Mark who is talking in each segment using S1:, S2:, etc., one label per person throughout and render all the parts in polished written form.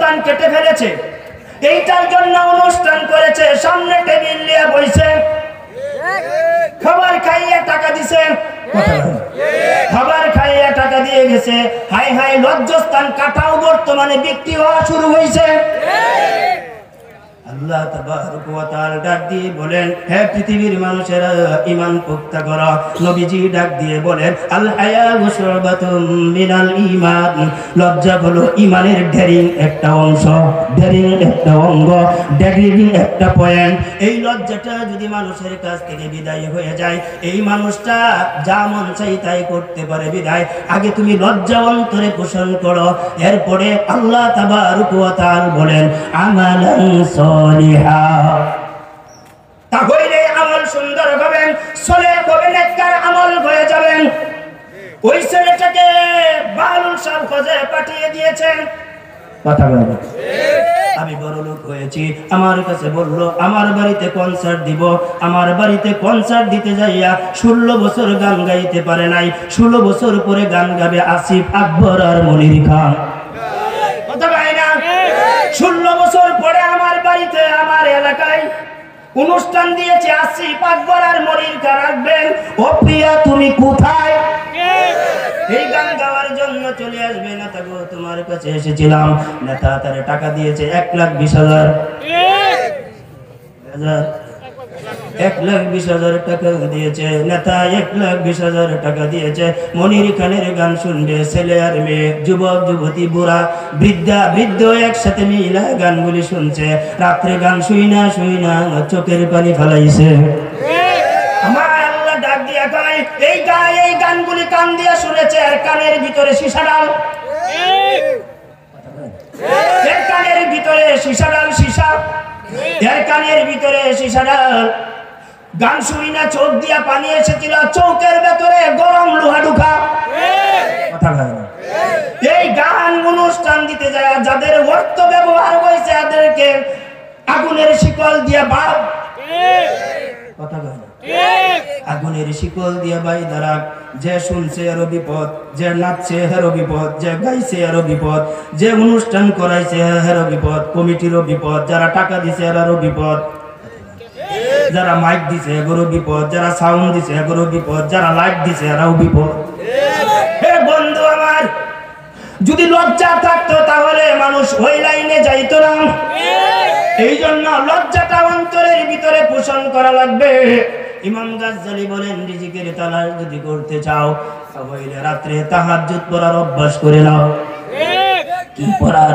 S1: কান কেটে ফেলেছে, এইটার জন্য অনুষ্ঠান করেছে, সামনে টেবিল নিয়ে বইছে, খাবার খাইয়ে টাকা দিছে, খাবার খাইয়ে টাকা দিয়ে গেছে। হাই হাই লজ্জাস্থান কাটাও বর্তমানে বিক্রি হওয়া শুরু হয়েছে। আল্লাহ তাবারক ওয়া তাআলা ডাক দিয়ে বলেন, হে পৃথিবীর মানুষেরা ঈমান পোক্তা করো। নবীজি ডাক দিয়ে বলেন, আল হায়াউ শুবাতুম মিনাল ঈমান, লজ্জা হলো ঈমানের ঢেরিং একটা অংশ, ঢেরিং একটা অঙ্গ, ঢেরিং একটা পয়েন্ট। এই লজ্জাটা যদি মানুষের কাছ থেকে বিদায় হয়ে যায়, এই মানুষটা যা মন চাই তাই করতে পারে। বিদায় আগে তুমি লজ্জা অন্তরে পোষণ করো, এরপরে আল্লাহ তাবারক ওয়া তাআলা বলেন আমালান সলিহা, তাহলে আমল সুন্দর হবেন, সলেহ হবেন, নেককার আমল হয়ে যাবেন। ওই ছেলেটাকে বালুল সাহেব খোঁজে পাঠিয়ে দিয়েছেন। কথা বলেন, আমি বড় লোক হয়েছি, আমার কাছে বললো আমার বাড়িতে কনসার্ট দিব। আমার বাড়িতে কনসার্ট দিতে যাইয়া 16 বছর গান গাইতে পারে নাই। 16 বছর পরে গান গাবে আসিফ আকবর আর মনির খান। কথা ভাই না, 16 বছর পরে আমার বাড়িতে আমার এলাকায় অনুষ্ঠান দিয়েছে, আসিফ আকবর আর মনির খান আসবেন। ও প্রিয়া তুমি কোথায়? এই গান গাওয়ার জন্য চলে আসবে। নেতা গো তোমার কাছে এসেছিলাম। নেতা তারে টাকা দিয়েছে 1,20,000, 1,20,000 টাকা দিয়েছে। নেতা 1,20,000 টাকা দিয়েছে। মনির খানের গান শুনবে ছেলে আর মেয়ে, যুবক যুবতী, বুড়া বৃদ্ধা বৃদ্ধ একসাথে মিলা গানগুলি শুনছে। রাত্রে গান শুই না চোখের পানি ফেলাইছে। আমার আল্লাহ ডাক দিয়া কয়, এই গানগুলি কান দিয়া শুনেছে, আর কানের ভিতরে সীসা ডাল, এর কানের ভিতরে সীসা ডাল, সীসা, এর কানের ভিতরে সীসা ডাল। গান শুনি না, চোখ দিয়া পানি এসেছিল, চোখের ভেতরে গরম লোহা ঢুকা। কথা বলে না, এই গান অনুষ্ঠান দিতে যায় যাদের অর্থ ব্যবহার হয়েছে তাদেরকে আগুনের শিকল দিয়া বাপ, কথা বলে না, আগুনের শিকল দিয়া বাই দ্বারা। যে শুনছে এরও বিপদ, যে নাচছে হেরো বিপদ, যে গাইছে এরও বিপদ, যে অনুষ্ঠান করাইছে হেরো বিপদ, কমিটিরও বিপদ, যারা টাকা দিছে এরারও বিপদ, যারা মাইক দিছে এগোরও বিপদ, যারা সাউন্ড দিছে এগোরও বিপদ, যারা লাইট দিছে এরাও বিপদ। হে বন্ধু আমার, যদি লজ্জা থাকতো তাহলে মানুষ ওই লাইনে যাইতো না। এই জন্য লজ্জাটা অন্তরের ভিতরে পোষণ করা লাগবে। ইমাম গাজ্জালি বলেন, রিজিকের তালাশ যদি করতে চাও তাহলে রাত্রে তাহাজ্জুদ পড়ার অভ্যাস করে নাও। কি পড়ার?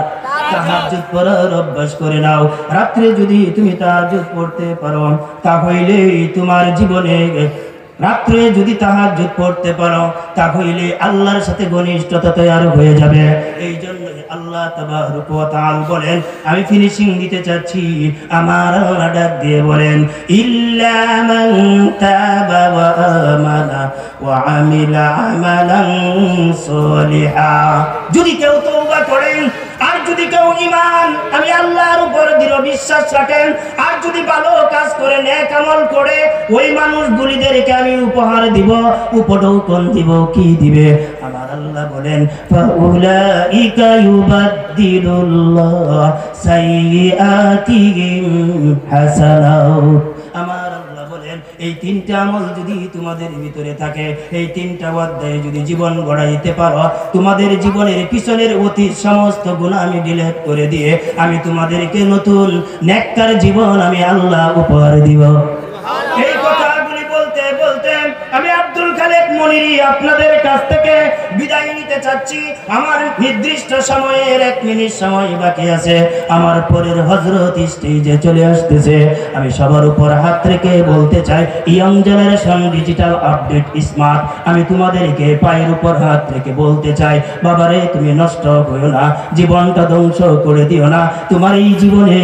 S1: তাহাজ্জুদ পড়ার অভ্যাস করে নাও। রাত্রে যদি তুমি তাহাজ্জুদ পড়তে পারো তাহলে তোমার জীবনে, রাত্রে যদি তাহাজ্জুদ পড়তে পারো তাহলে আল্লাহর সাথে ঘনিষ্ঠতা তৈরি হয়ে যাবে। এই জন্য আল্লাহ তাবারক ওয়া তাআলা বলেন, আমি ফিনিশিং দিতে চাচ্ছি, আমার ডাক দিয়ে বলেন, ইল্লা মান তাবা ওয়া আমানা ওয়া আমিলা আমালান সলিহা। যদি কেউ তওবা করেন, আর যদি কেউ ঈমান, আমি আল্লাহর উপর দৃঢ় বিশ্বাস রাখেন, আর যদি ভালো কাজ করে, নেক আমল করে, ওই মানুষগুলিদেরকে আমি উপহার দিব। উপঢৌকন দিব। কি দিবে? আমার আল্লাহ বলেন, ফাউলাইকা ইউবাদদিলুল্লাহ সাইয়্যাতিহিম হাসানাত। আমার আল্লাহ বলেন, এই 3টা আমল যদি তোমাদের ভিতরে থাকে, এই 3টা অধ্যায়ে যদি জীবন গড়াইতে পারো, তোমাদের জীবনের পিছনের অতীত সমস্ত গুনাহ আমি ডিলিট করে দিয়ে আমি তোমাদেরকে নতুন নেককার জীবন আমি আল্লাহ উপহার দিব। এই কথাগুলি বলতে বলতে আমি আব্দুল খালেক মনিরি আপনাদের কাছ থেকে বিদায় নিতে চাচ্ছি। আমার নির্দিষ্ট সময়ের 1 মিনিট সময় বাকি আছে। আমার পরের হযরত স্টেজে চলে আসতেছে। আমি সবার উপর হাত রেখে বলতে চাই, young generation digital update smart, আমি তোমাদেরকে পায়ের উপর হাত রেখে বলতে চাই, বাবারে তুমি নষ্ট হইও না, জীবনটা ধ্বংস করে দিও না। তোমার এই জীবনে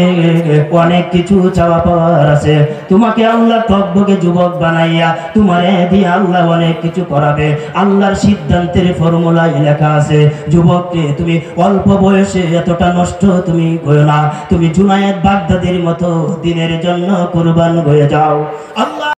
S1: অনেক কিছু চাওয়া পাওয়ার আছে। তোমাকে আল্লাহ টকবকে যুবক বানাইয়া তোমারে দিয়ে আল্লাহ অনেক কিছু করাবে। আল্লাহর সিদ্ধান্তের ফর্মুলায় লেখা আছে, যুবককে তুমি অল্প বয়সে এতটা নষ্ট তুমি হইও না। তুমি জুনায়েদ বাগদাদির মতো দিনের জন্য কুরবান হয়ে যাও। আল্লাহ